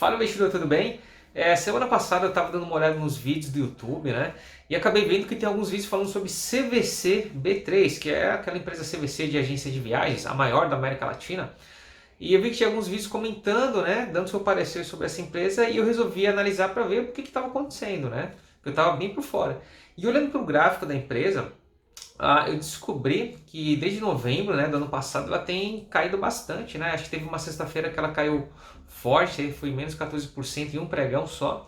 Fala, investidor, tudo bem? Semana passada eu estava dando uma olhada nos vídeos do YouTube, né? E acabei vendo que tem alguns vídeos falando sobre CVC B3, que é aquela empresa CVC de agência de viagens, a maior da América Latina. E eu vi que tinha alguns vídeos comentando, né? Dando seu parecer sobre essa empresa e eu resolvi analisar para ver o que estava acontecendo, né? Porque eu estava bem por fora. E olhando para o gráfico da empresa, eu descobri que desde novembro, né, do ano passado ela tem caído bastante, né? Acho que teve uma sexta-feira que ela caiu forte, aí foi menos 14% em um pregão só.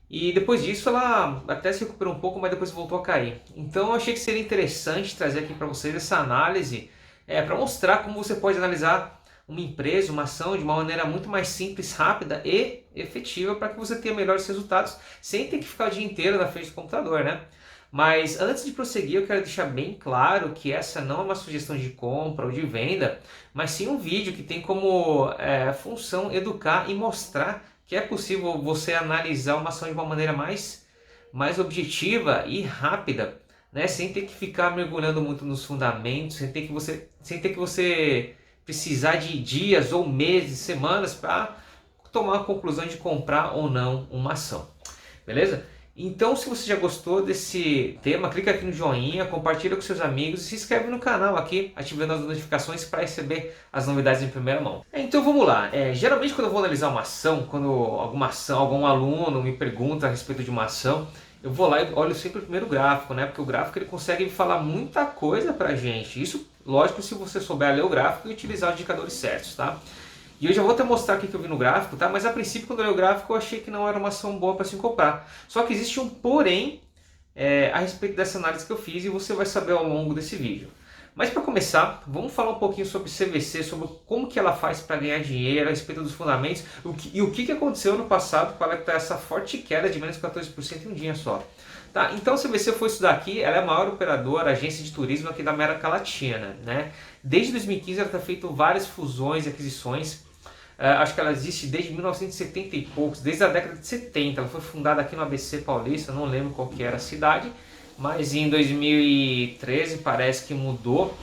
E depois disso ela até se recuperou um pouco, mas depois voltou a cair. Então eu achei que seria interessante trazer aqui para vocês essa análise, para mostrar como você pode analisar uma empresa, uma ação de uma maneira muito mais simples, rápida e efetiva para que você tenha melhores resultados sem ter que ficar o dia inteiro na frente do computador, né? Mas antes de prosseguir, eu quero deixar bem claro que essa não é uma sugestão de compra ou de venda, mas sim um vídeo que tem como função educar e mostrar que é possível você analisar uma ação de uma maneira mais objetiva e rápida, né? Sem ter que ficar mergulhando muito nos fundamentos, sem ter que você precisar de dias ou meses, semanas para tomar a conclusão de comprar ou não uma ação. Beleza? Então, se você já gostou desse tema, clica aqui no joinha, compartilha com seus amigos e se inscreve no canal aqui, ativando as notificações para receber as novidades em primeira mão. Então vamos lá. Geralmente quando eu vou analisar uma ação, quando algum aluno me pergunta a respeito de uma ação, eu vou lá e olho sempre o primeiro gráfico, né? Porque o gráfico ele consegue falar muita coisa pra gente. Isso, lógico, se você souber ler o gráfico e utilizar os indicadores certos, tá? E eu já vou até mostrar o que eu vi no gráfico, tá? Mas a princípio, quando eu olhei o gráfico, eu achei que não era uma ação boa para se comprar. Só que existe um porém a respeito dessa análise que eu fiz e você vai saber ao longo desse vídeo. Mas para começar, vamos falar um pouquinho sobre CVC, sobre como que ela faz para ganhar dinheiro, a respeito dos fundamentos e o que aconteceu no passado para essa forte queda de menos 14% em um dia só. Tá? Então a CVC foi isso daqui, ela é a maior operadora, agência de turismo aqui da América Latina, né? Desde 2015 ela está feito várias fusões e aquisições. Acho que ela existe desde 1970 e poucos, desde a década de 70. Ela foi fundada aqui no ABC Paulista, não lembro qual que era a cidade, mas em 2013 parece que mudou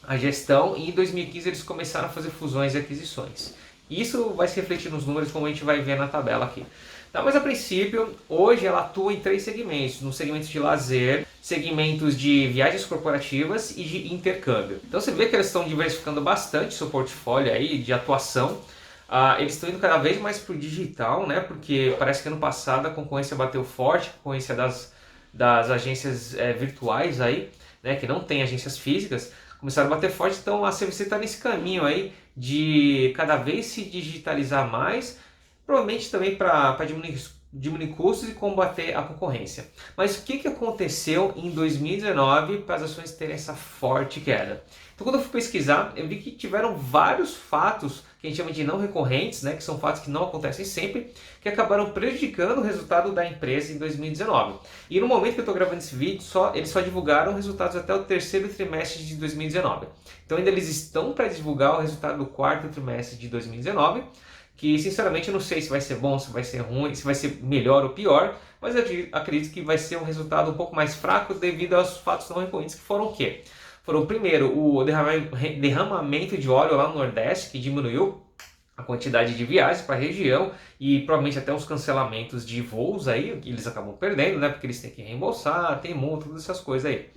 a gestão e em 2015 eles começaram a fazer fusões e aquisições. Isso vai se refletir nos números como a gente vai ver na tabela aqui. Tá, mas a princípio, hoje ela atua em três segmentos, no segmento de lazer, segmentos de viagens corporativas e de intercâmbio. Então você vê que eles estão diversificando bastante seu portfólio aí de atuação. Eles estão indo cada vez mais para o digital, né? Porque parece que ano passado a concorrência bateu forte, a concorrência das agências virtuais aí, né? Que não tem agências físicas, começaram a bater forte. Então a CVC está nesse caminho aí de cada vez se digitalizar mais, provavelmente também para diminuir custos e combater a concorrência. Mas o que aconteceu em 2019 para as ações terem essa forte queda? Então quando eu fui pesquisar, eu vi que tiveram vários fatos que a gente chama de não recorrentes, né, que são fatos que não acontecem sempre, que acabaram prejudicando o resultado da empresa em 2019. E no momento que eu estou gravando esse vídeo, eles só divulgaram resultados até o terceiro trimestre de 2019. Então ainda eles estão para divulgar o resultado do quarto trimestre de 2019, que sinceramente eu não sei se vai ser bom, se vai ser ruim, se vai ser melhor ou pior, mas eu acredito que vai ser um resultado um pouco mais fraco devido aos fatos não recorrentes, que foram o quê? Foram, primeiro, o derramamento de óleo lá no Nordeste, que diminuiu a quantidade de viagens para a região e provavelmente até os cancelamentos de voos aí, que eles acabam perdendo, né? Porque eles têm que reembolsar, tem multa, todas essas coisas aí.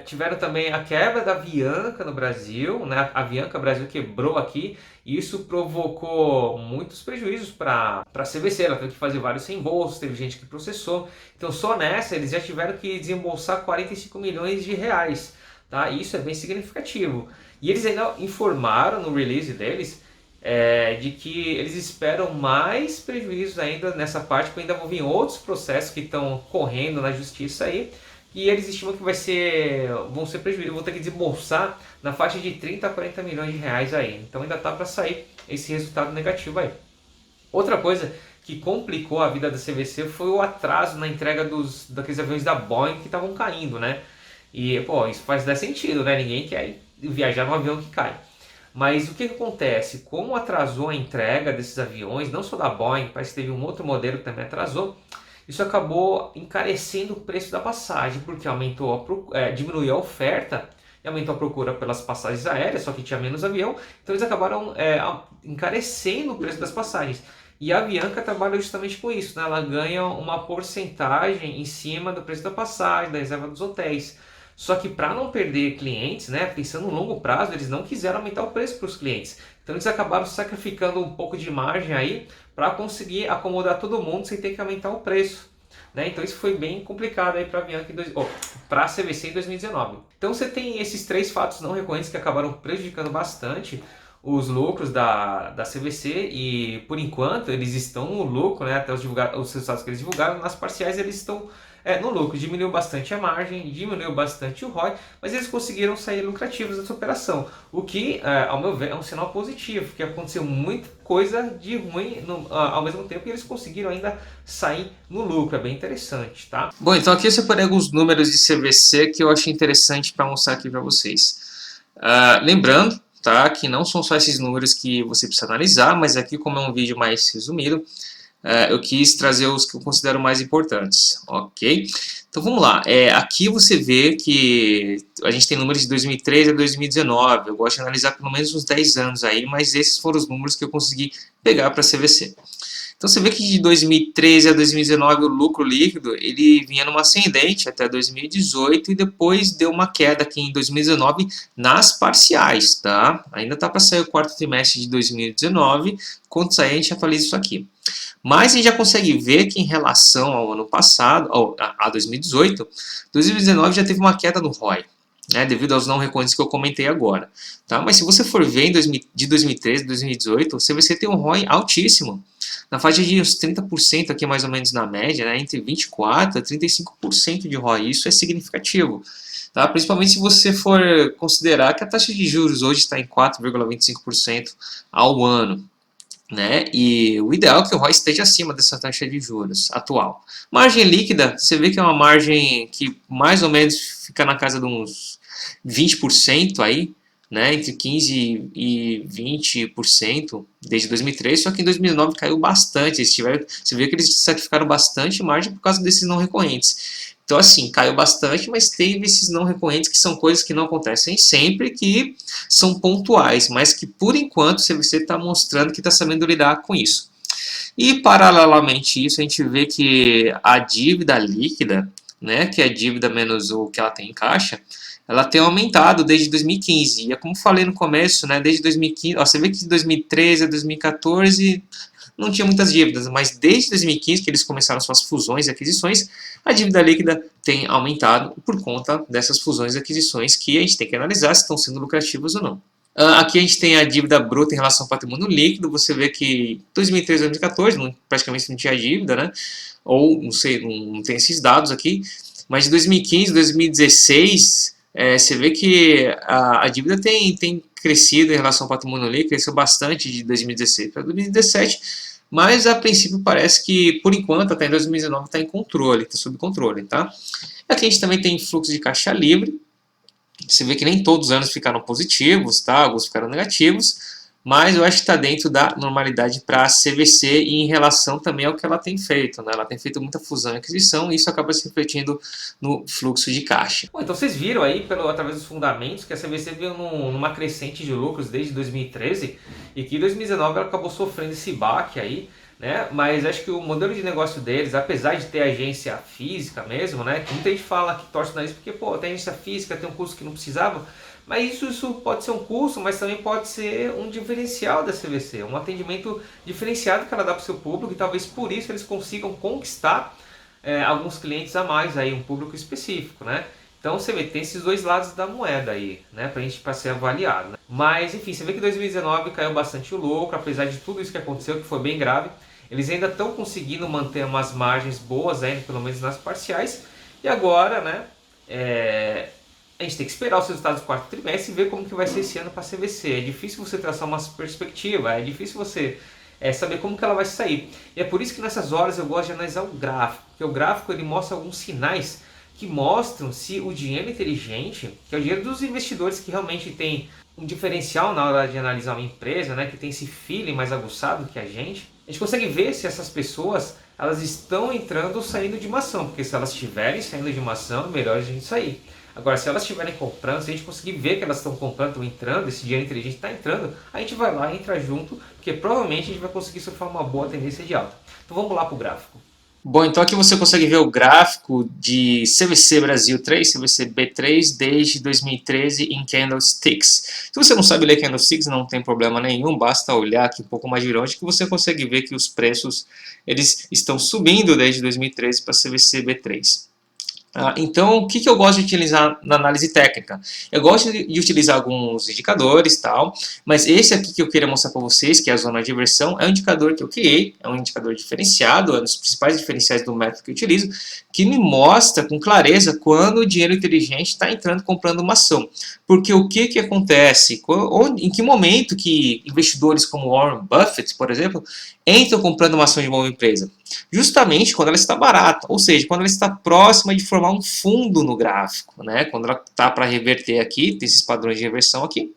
Tiveram também a quebra da Avianca no Brasil, né? A Avianca Brasil quebrou aqui e isso provocou muitos prejuízos para a CVC. Ela teve que fazer vários reembolsos, teve gente que processou. Então só nessa eles já tiveram que desembolsar 45 milhões de reais. Tá? E isso é bem significativo. E eles ainda informaram no release deles de que eles esperam mais prejuízos ainda nessa parte, porque ainda vão vir outros processos que estão correndo na justiça aí. E eles estimam que vão ser prejuízos, vão ter que desembolsar na faixa de 30 a 40 milhões de reais aí. Então ainda está para sair esse resultado negativo aí. Outra coisa que complicou a vida da CVC foi o atraso na entrega daqueles aviões da Boeing que estavam caindo, né? E, pô, isso faz dar sentido, né? Ninguém quer viajar num avião que cai. Mas o que acontece? Como atrasou a entrega desses aviões, não só da Boeing, parece que teve um outro modelo que também atrasou, isso acabou encarecendo o preço da passagem, porque diminuiu a oferta e aumentou a procura pelas passagens aéreas, só que tinha menos avião, então eles acabaram encarecendo o preço das passagens. E a Avianca trabalha justamente com isso, né? Ela ganha uma porcentagem em cima do preço da passagem, da reserva dos hotéis. Só que para não perder clientes, né, pensando no longo prazo, eles não quiseram aumentar o preço para os clientes. Então eles acabaram sacrificando um pouco de margem aí para conseguir acomodar todo mundo sem ter que aumentar o preço. Né? Então isso foi bem complicado aí para a Avianca para a CVC em 2019. Então você tem esses três fatos não recorrentes que acabaram prejudicando bastante os lucros da CVC e por enquanto eles estão no lucro, né? Até os resultados que eles divulgaram, nas parciais eles estão no lucro. Diminuiu bastante a margem, diminuiu bastante o ROI, mas eles conseguiram sair lucrativos dessa operação, o que, ao meu ver, é um sinal positivo, porque aconteceu muita coisa de ruim ao mesmo tempo e eles conseguiram ainda sair no lucro, é bem interessante, tá? Bom, então aqui eu separei alguns números de CVC que eu achei interessante para mostrar aqui para vocês. Lembrando, tá, que não são só esses números que você precisa analisar, mas aqui como é um vídeo mais resumido, eu quis trazer os que eu considero mais importantes, ok? Então vamos lá, aqui você vê que a gente tem números de 2013 a 2019, eu gosto de analisar pelo menos uns 10 anos aí, mas esses foram os números que eu consegui pegar para a CVC. Então você vê que de 2013 a 2019 o lucro líquido ele vinha numa ascendente até 2018 e depois deu uma queda aqui em 2019 nas parciais, tá? Ainda tá para sair o quarto trimestre de 2019, quando sair a gente atualiza isso aqui. Mas a gente já consegue ver que em relação ao ano passado, a 2018, 2019 já teve uma queda no ROI, né, devido aos não recorrentes que eu comentei agora. Tá? Mas se você for ver de 2013 a 2018, você vai ter um ROI altíssimo, na faixa de uns 30% aqui mais ou menos na média, né, entre 24% a 35% de ROI, isso é significativo. Tá? Principalmente se você for considerar que a taxa de juros hoje está em 4,25% ao ano. Né? E o ideal é que o ROI esteja acima dessa taxa de juros atual. Margem líquida, você vê que é uma margem que mais ou menos fica na casa de uns 20% aí, né? Entre 15% e 20% desde 2003, só que em 2009 caiu bastante. Você vê que eles sacrificaram bastante margem por causa desses não recorrentes. Então, assim, caiu bastante, mas teve esses não recorrentes que são coisas que não acontecem sempre, que são pontuais, mas que por enquanto o CVC está mostrando que está sabendo lidar com isso. E paralelamente a isso, a gente vê que a dívida líquida, né, que é a dívida menos o que ela tem em caixa, ela tem aumentado desde 2015. E é como falei no começo, né, desde 2015, ó, você vê que de 2013 a 2014 não tinha muitas dívidas, mas desde 2015, que eles começaram suas fusões e aquisições, a dívida líquida tem aumentado por conta dessas fusões e aquisições que a gente tem que analisar se estão sendo lucrativas ou não. Aqui a gente tem a dívida bruta em relação ao patrimônio líquido. Você vê que 2013 a 2014 praticamente não tinha dívida, né? Ou não sei, não tem esses dados aqui, mas de 2015 a 2016 você vê que a dívida tem crescido em relação ao patrimônio líquido, cresceu bastante de 2016 para 2017, mas a princípio parece que, por enquanto, até em 2019 está em controle, está sob controle, tá? Aqui a gente também tem fluxo de caixa livre. Você vê que nem todos os anos ficaram positivos, tá? Alguns ficaram negativos, mas eu acho que está dentro da normalidade para a CVC e em relação também ao que ela tem feito, né? Ela tem feito muita fusão e aquisição e isso acaba se refletindo no fluxo de caixa. Bom, então vocês viram aí, através dos fundamentos, que a CVC veio numa crescente de lucros desde 2013 e que em 2019 ela acabou sofrendo esse baque aí, né? Mas acho que o modelo de negócio deles, apesar de ter agência física mesmo, né? Que muita gente fala que torce o nariz porque, pô, tem agência física, tem um custo que não precisava, mas isso pode ser um custo, mas também pode ser um diferencial da CVC, um atendimento diferenciado que ela dá para o seu público e talvez por isso eles consigam conquistar alguns clientes a mais aí, um público específico, né? Então você vê, tem esses dois lados da moeda aí, né, para ser avaliado. Né? Mas enfim, você vê que 2019 caiu bastante o lucro, apesar de tudo isso que aconteceu, que foi bem grave. Eles ainda estão conseguindo manter umas margens boas ainda, pelo menos nas parciais. E agora, né, a gente tem que esperar os resultados do quarto trimestre e ver como que vai ser esse ano para a CVC. É difícil você traçar uma perspectiva, é difícil você saber como que ela vai sair. E é por isso que nessas horas eu gosto de analisar o gráfico, porque o gráfico ele mostra alguns sinais que mostram se o dinheiro inteligente, que é o dinheiro dos investidores que realmente tem um diferencial na hora de analisar uma empresa, né, que tem esse feeling mais aguçado que a gente consegue ver se essas pessoas elas estão entrando ou saindo de uma ação, porque se elas estiverem saindo de uma ação, melhor a gente sair. Agora, se elas estiverem comprando, se a gente conseguir ver que elas estão comprando, estão entrando, esse dinheiro inteligente está entrando, a gente vai lá e entra junto, porque provavelmente a gente vai conseguir surfar uma boa tendência de alta. Então vamos lá para o gráfico. Bom, então aqui você consegue ver o gráfico de CVC Brasil 3, CVC B3 desde 2013 em candlesticks. Se você não sabe ler candlesticks, não tem problema nenhum, basta olhar aqui um pouco mais de longe que você consegue ver que os preços eles estão subindo desde 2013 para CVC B3. Então, o que eu gosto de utilizar na análise técnica? Eu gosto de utilizar alguns indicadores, tal, mas esse aqui que eu queria mostrar para vocês, que é a zona de inversão, é um indicador que eu criei, é um indicador diferenciado, é um dos principais diferenciais do método que eu utilizo, que me mostra com clareza quando o dinheiro inteligente está entrando comprando uma ação. Porque o que acontece? Em que momento que investidores como Warren Buffett, por exemplo, entram comprando uma ação de uma empresa? Justamente quando ela está barata, ou seja, quando ela está próxima de formar um fundo no gráfico, né? Quando ela está para reverter aqui, tem esses padrões de reversão aqui,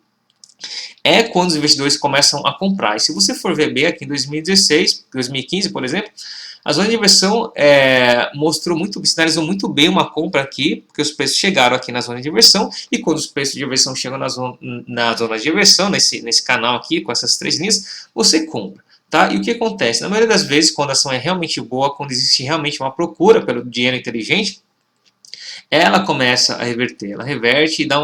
é quando os investidores começam a comprar. E se você for ver bem aqui em 2016, 2015, por exemplo, a zona de inversão sinalizou muito bem uma compra aqui, porque os preços chegaram aqui na zona de inversão, e quando os preços de inversão chegam na zona de inversão, nesse canal aqui, com essas três linhas, você compra. Tá? E o que acontece? Na maioria das vezes, quando a ação é realmente boa, quando existe realmente uma procura pelo dinheiro inteligente, ela começa a reverter, ela reverte e dá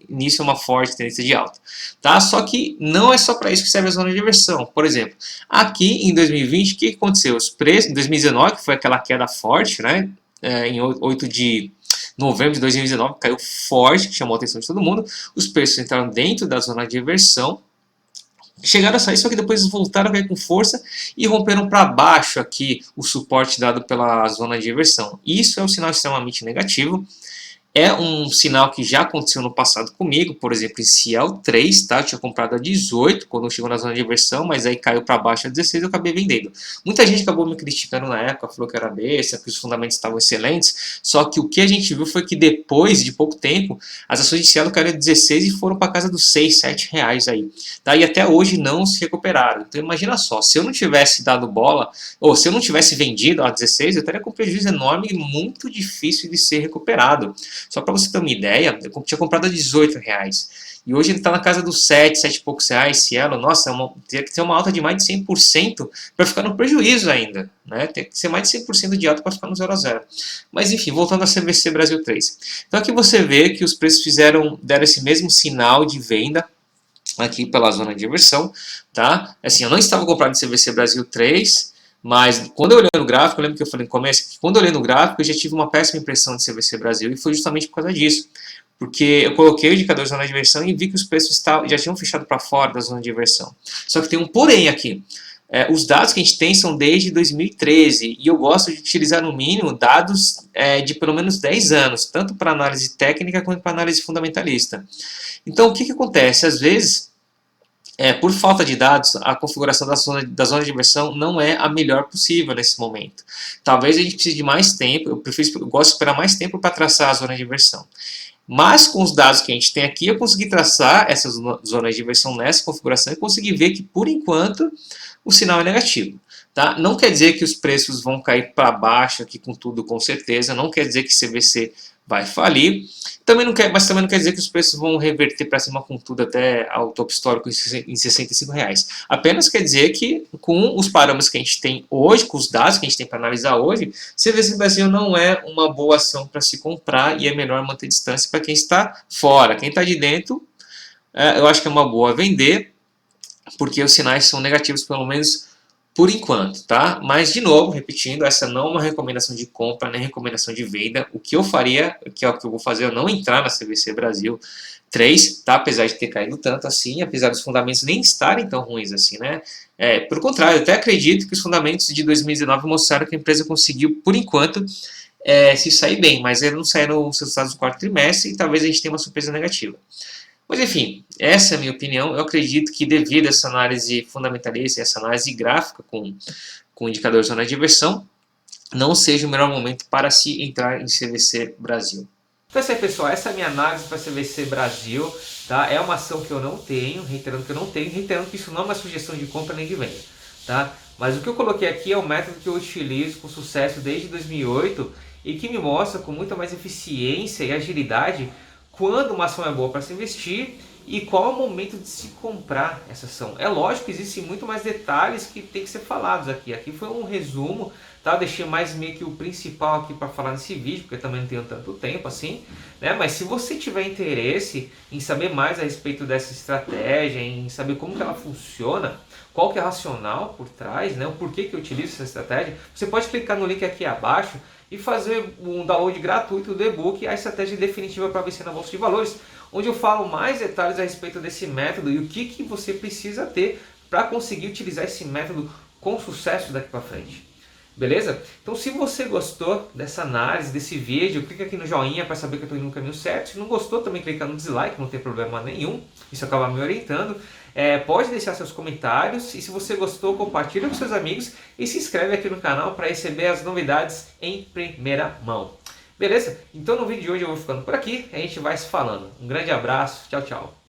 início a uma forte tendência de alta. Tá? Só que não é só para isso que serve a zona de inversão. Por exemplo, aqui em 2020, o que aconteceu? Os preços, em 2019, que foi aquela queda forte, né? Em 8 de novembro de 2019, caiu forte, que chamou a atenção de todo mundo. Os preços entraram dentro da zona de inversão, chegaram a sair, só que depois eles voltaram a cair com força e romperam para baixo aqui o suporte dado pela zona de inversão. Isso é um sinal extremamente negativo. É um sinal que já aconteceu no passado comigo, por exemplo, em Ciel 3, tá? Eu tinha comprado a 18 quando chegou na zona de inversão, mas aí caiu para baixo a 16 e eu acabei vendendo. Muita gente acabou me criticando na época, falou que era besta, que os fundamentos estavam excelentes, só que o que a gente viu foi que depois de pouco tempo, as ações de Cielo caíram a 16 e foram para casa dos 6, 7 reais aí. Tá? E até hoje não se recuperaram. Então imagina só, se eu não tivesse dado bola, ou se eu não tivesse vendido a 16, eu estaria com um prejuízo enorme e muito difícil de ser recuperado. Só para você ter uma ideia, eu tinha comprado a 18 reais. E hoje ele está na casa dos 7, 7 e poucos reais. Cielo, nossa, teria que ter uma alta de mais de 100% para ficar no prejuízo ainda. Né? Tem que ser mais de 100% de alta para ficar no 0 a 0. Mas enfim, voltando a CVC Brasil 3. Então aqui você vê que os preços deram esse mesmo sinal de venda aqui pela zona de inversão. Tá? Assim, eu não estava comprado em CVC Brasil 3, mas quando eu olhei no gráfico, eu lembro que eu falei no começo, que quando eu olhei no gráfico eu já tive uma péssima impressão de CVC Brasil e foi justamente por causa disso. Porque eu coloquei o indicador de zona de inversão e vi que os preços já tinham fechado para fora da zona de inversão. Só que tem um porém aqui. Os dados que a gente tem são desde 2013 e eu gosto de utilizar no mínimo dados de pelo menos 10 anos, tanto para análise técnica quanto para análise fundamentalista. Então o que acontece? Às vezes, por falta de dados, a configuração da zona de inversão não é a melhor possível nesse momento. Talvez a gente precise de mais tempo, eu gosto de esperar mais tempo para traçar a zona de inversão. Mas com os dados que a gente tem aqui, eu consegui traçar essas zonas de inversão nessa configuração e consegui ver que, por enquanto, o sinal é negativo. Tá? Não quer dizer que os preços vão cair para baixo aqui com tudo, com certeza. Não quer dizer que CVC vai falir. Mas também não quer dizer que os preços vão reverter para cima com tudo até ao topo histórico em 65 reais. Apenas quer dizer que com os parâmetros que a gente tem hoje, com os dados que a gente tem para analisar hoje, CVC Brasil não é uma boa ação para se comprar e é melhor manter distância para quem está fora. Quem está de dentro, eu acho que é uma boa vender, porque os sinais são negativos pelo menos por enquanto, tá? Mas, de novo, repetindo, essa não é uma recomendação de compra, nem recomendação de venda. O que eu faria, que é o que eu vou fazer, é não entrar na CVC Brasil 3, tá? Apesar de ter caído tanto assim, apesar dos fundamentos nem estarem tão ruins assim, né? Por contrário, eu até acredito que os fundamentos de 2019 mostraram que a empresa conseguiu, por enquanto, se sair bem, mas eles não saíram os resultados do quarto trimestre e talvez a gente tenha uma surpresa negativa. Mas enfim, essa é a minha opinião. Eu acredito que devido a essa análise fundamentalista e essa análise gráfica com indicador de zona de inversão, não seja o melhor momento para se entrar em CVC Brasil. Então é isso aí, pessoal. Essa é a minha análise para CVC Brasil. Tá? É uma ação que eu não tenho, reiterando que eu não tenho, reiterando que isso não é uma sugestão de compra nem de venda. Tá? Mas o que eu coloquei aqui é o método que eu utilizo com sucesso desde 2008 e que me mostra com muita mais eficiência e agilidade quando uma ação é boa para se investir e qual é o momento de se comprar essa ação. É lógico que existem muito mais detalhes que tem que ser falados aqui. Aqui foi um resumo, tá? Eu deixei mais meio que o principal aqui para falar nesse vídeo, porque eu também não tenho tanto tempo assim, né? Mas se você tiver interesse em saber mais a respeito dessa estratégia, em saber como que ela funciona, qual que é o racional por trás, né? O porquê que eu utilizo essa estratégia, você pode clicar no link aqui abaixo e fazer um download gratuito do e-book A Estratégia Definitiva para Vencer na Bolsa de Valores, onde eu falo mais detalhes a respeito desse método e o que você precisa ter para conseguir utilizar esse método com sucesso daqui para frente. Beleza? Então se você gostou dessa análise, desse vídeo, clica aqui no joinha para saber que eu estou indo no caminho certo. Se não gostou, também clica no dislike, não tem problema nenhum. Isso acaba me orientando. Pode deixar seus comentários e se você gostou, compartilha com seus amigos e se inscreve aqui no canal para receber as novidades em primeira mão. Beleza? Então no vídeo de hoje eu vou ficando por aqui, a gente vai se falando. Um grande abraço, tchau, tchau.